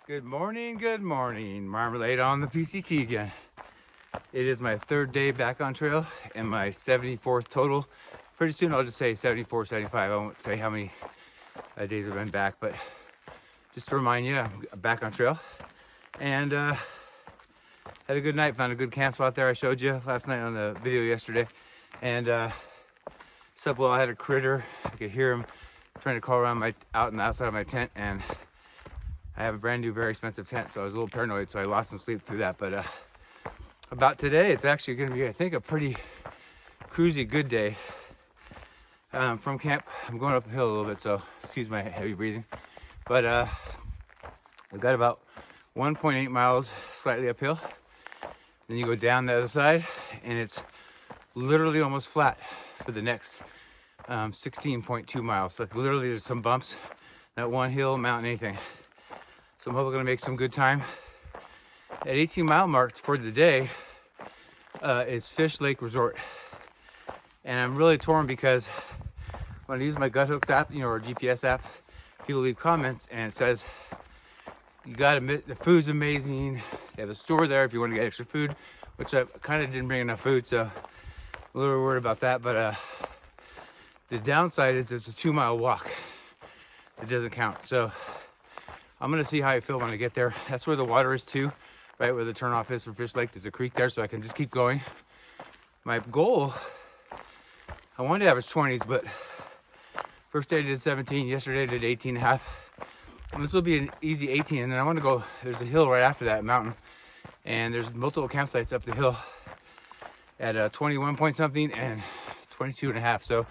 Good morning. Marmalade on the PCT again. It is my third day back on trail and my 74th total. Pretty soon I'll just say 74, 75. I won't say how many days I've been back, but just to remind you, I'm back on trail. And had a good night, found a good camp spot there I showed you last night on the video yesterday. And slept well. I had a critter. I could hear him trying to crawl around out and outside of my tent, and I have a brand new, very expensive tent, so I was a little paranoid, so I lost some sleep through that. But about today, it's actually going to be, I think, a pretty cruisy, good day. From camp, I'm going uphill a little bit, so excuse my heavy breathing. But I've got about 1.8 miles slightly uphill. Then you go down the other side, and it's literally almost flat for the next 16.2 miles. Like literally, there's some bumps, not one hill, mountain, anything. So I'm hoping going to make some good time. At 18-mile mark for the day is Fish Lake Resort. And I'm really torn because when I use my Guthooks app, or GPS app, people leave comments and it says, you got to admit, the food's amazing. They have a store there if you want to get extra food, which I kind of didn't bring enough food, so I'm a little worried about that. But the downside is it's a 2-mile walk. It doesn't count. So I'm going to see how I feel when I get there. That's where the water is too, right where the turnoff is for Fish Lake. There's a creek there, so I can just keep going. My goal, I wanted to average 20s, but first day I did 17, yesterday I did 18 and a half. And this will be an easy 18, and then I want to go, there's a hill right after that, mountain, and there's multiple campsites up the hill at 21 point something and 22 and a half. So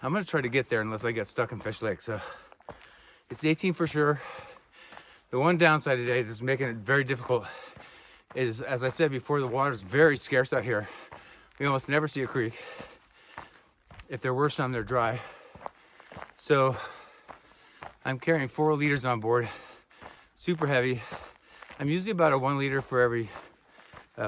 I'm going to try to get there unless I get stuck in Fish Lake. So it's 18 for sure. The one downside today that's making it very difficult is, as I said before, the water is very scarce out here. We almost never see a creek. If there were some, they're dry. So I'm carrying 4 liters on board, super heavy. I'm usually about a 1 liter for every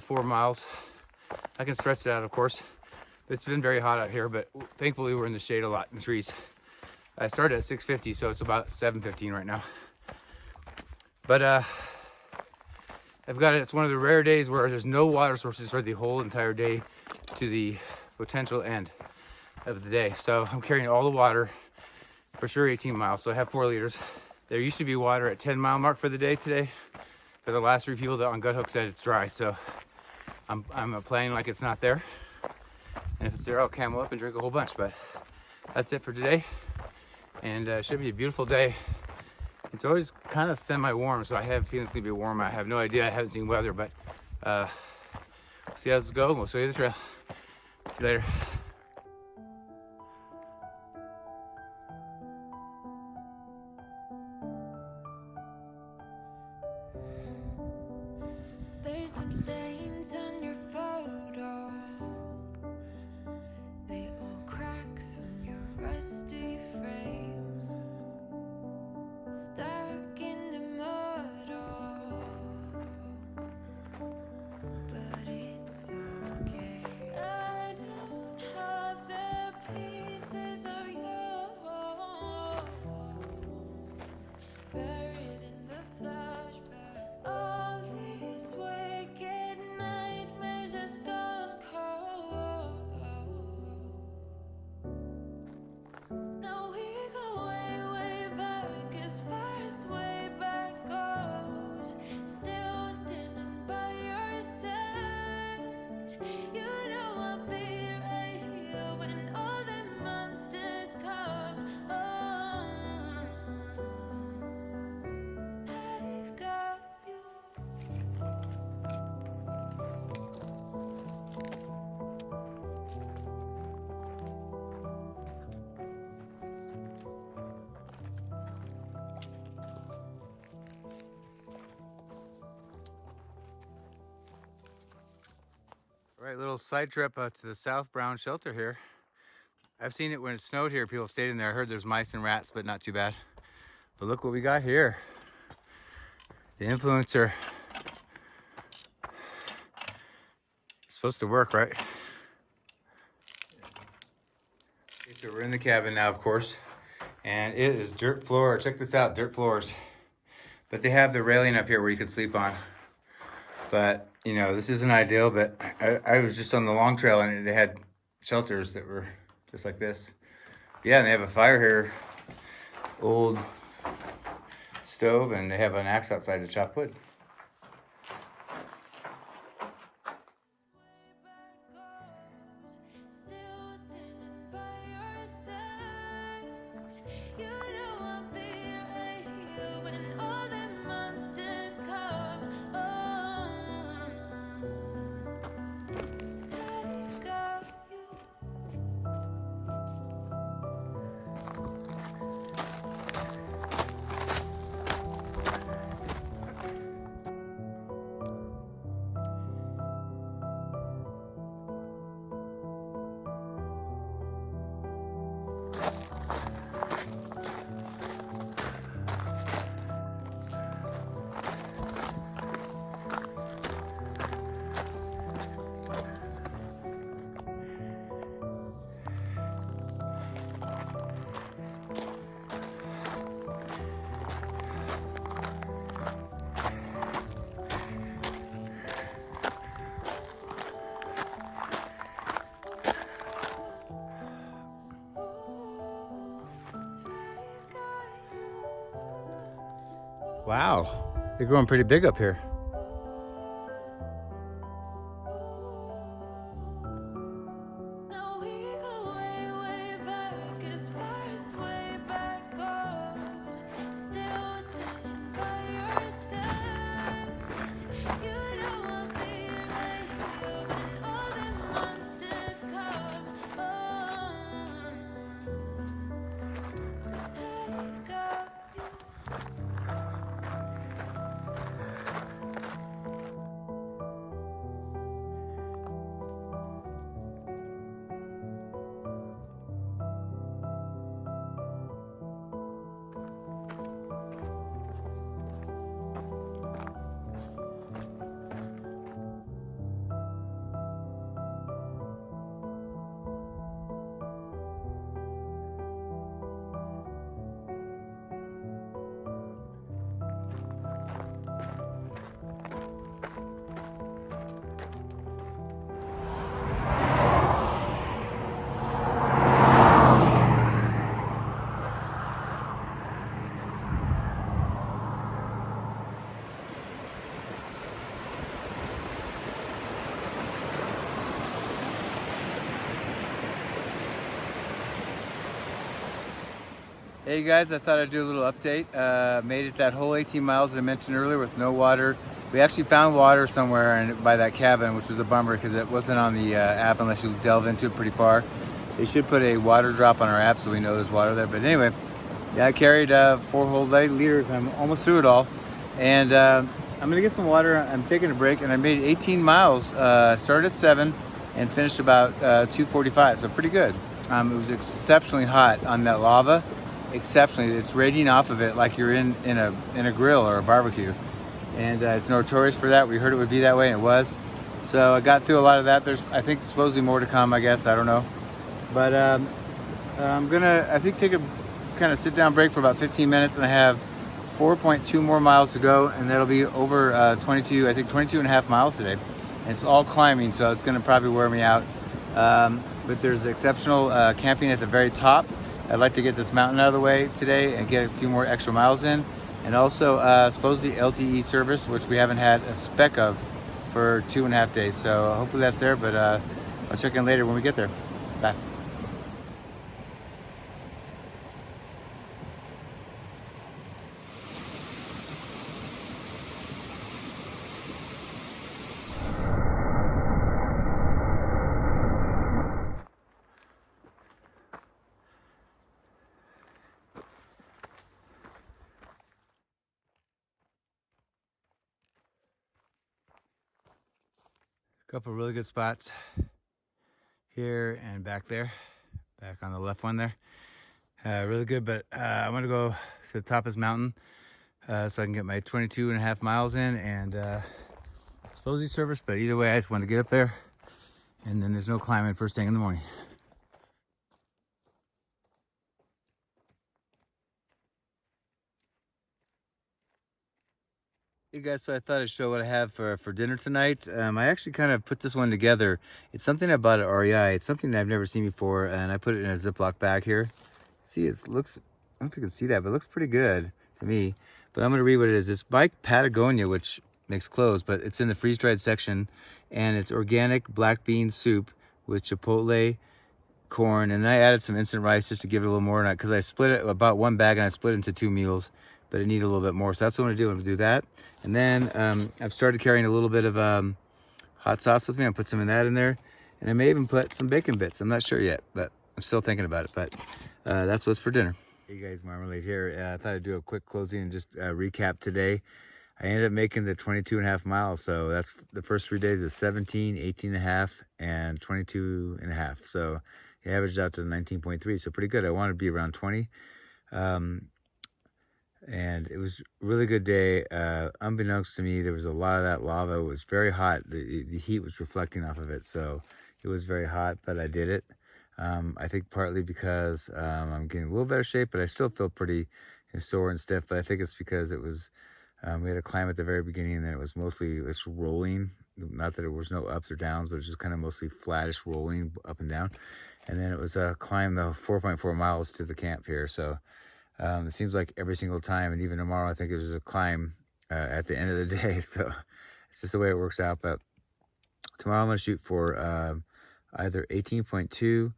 4 miles. I can stretch it out, of course. It's been very hot out here, but thankfully we're in the shade a lot in the trees. I started at 650, so it's about 7:15 right now. But it's one of the rare days where there's no water sources for the whole entire day to the potential end of the day. So I'm carrying all the water, for sure 18 miles, so I have 4 liters. There used to be water at 10-mile mark for the day today, but the last 3 people that on Guthooks said it's dry, so I'm playing like it's not there. And if it's there, I'll camel up and drink a whole bunch, but that's it for today. And it should be a beautiful day. It's always kind of semi-warm, so I have a feeling it's going to be warm. I have no idea. I haven't seen weather, but we'll see how this goes. We'll show you the trail. See you later. There's some stains on your photo. They all cracks on your rusty frame. Stuck in the mud, but it's okay. I don't have the pieces of you buried in the flashbacks. All these wicked nightmares has gone cold. Now we go way back, as far as way back goes. Still standing by your side. You know I'll be right here when all the monsters come. I've got you. All right, little side trip to the South Brown shelter here. I've seen it when it snowed here. People stayed in there. I heard there's mice and rats, but not too bad. But look what we got here. The influencer. It's supposed to work, right? Okay, so we're in the cabin now, of course. And it is dirt floor. Check this out, dirt floors. But they have the railing up here where you can sleep on. But, you know, this isn't ideal, but I was just on the long trail and they had shelters that were just like this. Yeah, and they have a fire here, old stove, and they have an axe outside to chop wood. Still standing by your side. You know I'll be right here when all the monsters come. I've got you. Wow, they're growing pretty big up here. Now we go way, way back as far as way back goes. Still standing by your side. You know I'll be right here when all the monsters come. I've got you. Hey guys, I thought I'd do a little update. Made it that whole 18 miles that I mentioned earlier with no water. We actually found water somewhere by that cabin, which was a bummer because it wasn't on the app unless you delve into it pretty far. They should put a water drop on our app so we know there's water there. But anyway, yeah, I carried 4 whole liters. I'm almost through it all. And I'm gonna get some water. I'm taking a break and I made 18 miles. Started at 7 and finished about 2:45, so pretty good. It was exceptionally hot on that lava. Exceptionally, it's radiating off of it like you're in a grill or a barbecue, and it's notorious for that. We heard it would be that way, and it was. So I got through a lot of that. There's, I think, supposedly more to come. I guess I don't know, but I'm gonna, I think, take a kind of sit down break for about 15 minutes, and I have 4.2 more miles to go, and that'll be over 22. I think 22 and a half miles today. And it's all climbing, so it's gonna probably wear me out. But there's exceptional camping at the very top. I'd like to get this mountain out of the way today and get a few more extra miles in. And also supposedly LTE service, which we haven't had a speck of for 2.5 days. So hopefully that's there, but I'll check in later when we get there. Bye. Couple really good spots here and back there, back on the left one there. Really good, but I'm gonna go to the top of this mountain so I can get my 22 and a half miles in and supposedly service, but either way, I just want to get up there and then there's no climbing first thing in the morning. Hey guys, so I thought I'd show what I have for dinner tonight. I actually kind of put this one together. It's something I bought at REI. It's something I've never seen before, and I put it in a Ziploc bag here. See, it looks, I don't know if you can see that, but it looks pretty good to me. But I'm going to read what it is. It's by Patagonia, which makes clothes, but it's in the freeze-dried section, and it's organic black bean soup with chipotle, corn, and I added some instant rice just to give it a little more, because I split it about one bag and I split it into 2 meals, but it needed a little bit more. So that's what I'm gonna do. I'm gonna do that, and then I've started carrying a little bit of hot sauce with me. I'll put some of that in there, and I may even put some bacon bits. I'm not sure yet, but I'm still thinking about it. But that's what's for dinner. Hey guys, Marmalade here. I thought I'd do a quick closing and just recap today. I ended up making the 22.5 miles. So that's the first 3 days is 17, 18.5, and 22.5. So it averaged out to 19.3. So pretty good. I wanted to be around 20. And it was a really good day. Unbeknownst to me, there was a lot of that lava. It was very hot. The heat was reflecting off of it. So it was very hot, but I did it. I think partly because I'm getting a little better shape, but I still feel pretty sore and stiff. But I think it's because it was, we had a climb at the very beginning, and then it was mostly it's rolling. Not that there was no ups or downs, but it was just kind of mostly flattish rolling up and down. And then it was a climb the 4.4 miles to the camp here. So it seems like every single time, and even tomorrow, I think there's a climb at the end of the day. So it's just the way it works out. But tomorrow I'm going to shoot for either 18.2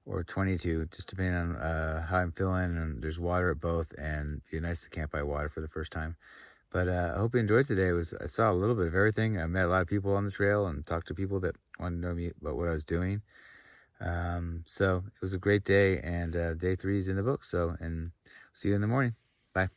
or 22, just depending on how I'm feeling. And there's water at both, and it'd be nice to camp by water for the first time. But I hope you enjoyed today. I saw a little bit of everything. I met a lot of people on the trail and talked to people that wanted to know me about what I was doing. So it was a great day, and day 3 is in the book. So, and see you in the morning. Bye.